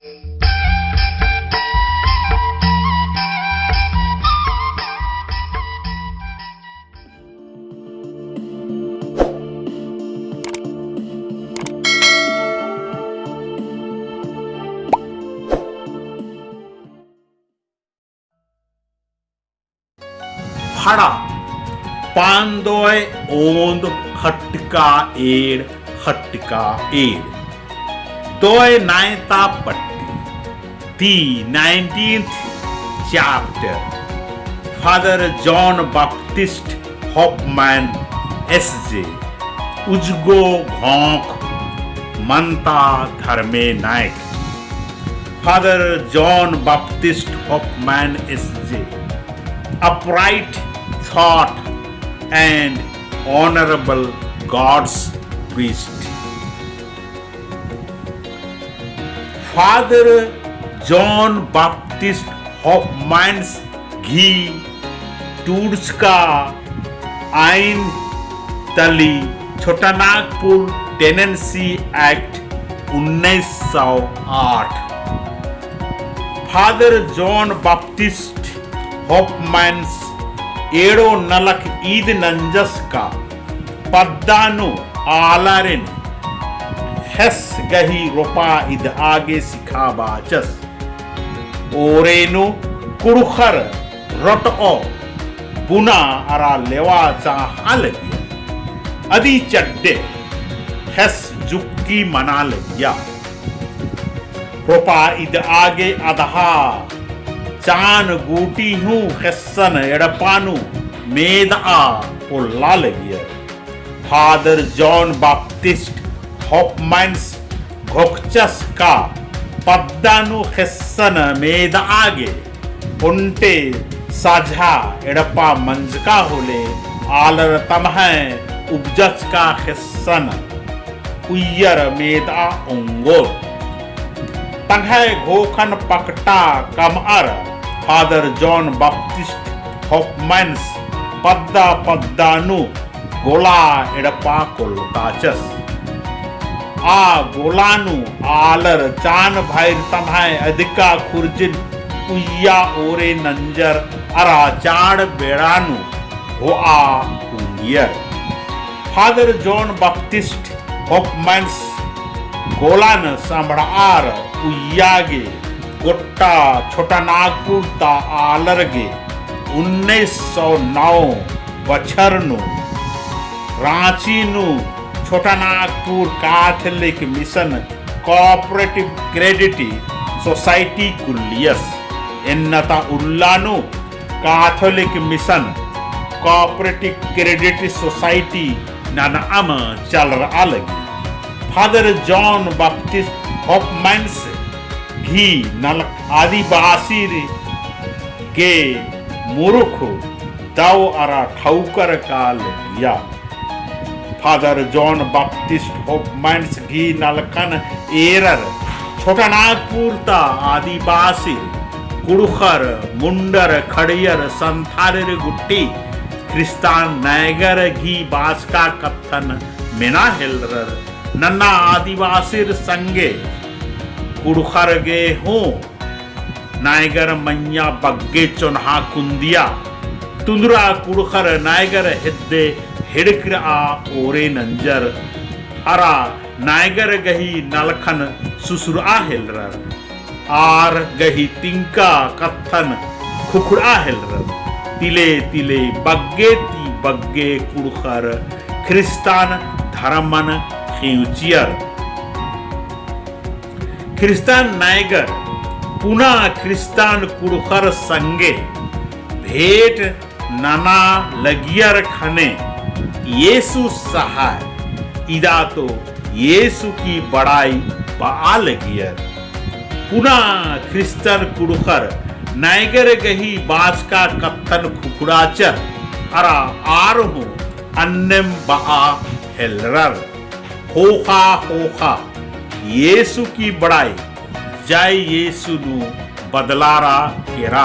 फड़ा पांदोय ओंद खटका एड़ तोय नायता पट्टी दी 19th chapter father John Baptist Hoffmann S J घोंक मनता धर्मे नायक father John Baptist Hoffmann S upright thought and honorable God's priest. Father John Baptist Hofmann's घी टूड्सका आइन तली Chotanagpur tenancy act 1908 father John Baptist Hoffmann's ఏడో నలక్ ఈద్ నంజస్ కా పద్దాను ఆలరెన్ హెస్ గహి రొపా ఇద్ ఆగే సిఖాబాచస్ ఓరేను కుడుఖర్ రొటో బునా అరా లేవా చా హాలగి అది చడ్డే హెస్ జుక్కి మనాలయ్యా రొపా ఇద్ ఆగే అదహా चान गूटी हूँ खस्सन एड़पानु मेद आ पुल्ला लगिया फादर जॉन बैप्टिस्ट हॉफमैन्स घोकचस का पद्दानु खस्सन मेद आगे उन्टे साझा एड़पा मंजका होले आलर तमह उपजच का खस्सन उय्यर मेद आ उंगोर तंघे घोखन पकटा कमअर फादर जॉन बैप्टिस्ट हॉफमैन्स पद्दा पद्दानु गोला एड़पा कोल्ताचस आ गोलानु आलर चान भाई तम्हाय अधिका खुर्जिन उय्या ओरे नंजर अरा चाड़ बेड़ानु हो आ उंगियर फादर जॉन बैप्टिस्ट हॉफमैन्स गोलान सांभड़ार उय्यागे गोट्टा छोटानागपुर ता आलरगे 1909 बछरनु रांचीनु Chotanagpur catholic mission cooperative credit society कुलियस एन्नता उल्लानु catholic mission cooperative credit society नानाम चल रहा लगी फादर जॉन बैप्टिस्ट हॉफमैन्स घी नल आदिवासी के मूर्ख दाव अरा ठौकर काल या फादर जॉन बैप्टिस्ट हॉफमैन्स घी नलखन एरर छोटानागपुर ता आदिवासी कुड़खर मुंडर खड़ियर संथारेर गुट्टी क्रिस्तान नायगर घी बासका कत्थन मेना हेलर नन्ना आदिवासीर संगे कुड़खर गे हो नायगर मन्या बग्गे चोन्हा कुंदिया तुंदरा कुड़खर नायगर हिद्दे हिड़क्र आ ओरे नंजर अरा नायगर गही नलखन सुसुरा हेलर आर गही तिंका कत्थन खुखड़ा हेलर तिले तिले बग्गे ती बग्गे कुड़खर ख्रिस्तान धर्मन खिउचियर ख्रिस्तान नायगर पुना ख्रिस्तान कुड़खर संगे भेंट नाना लगियर खने येसु सहाय इदा तो येसु की बड़ाई बा लगियर पुना ख्रिस्तान कुड़खर नायगर गही बास का कत्थन खुखुड़ाचर अरा आर हो अन्नम बा हेलरर होखा होखा येसु की बड़ाई जय येसु नु बदलारा केरा।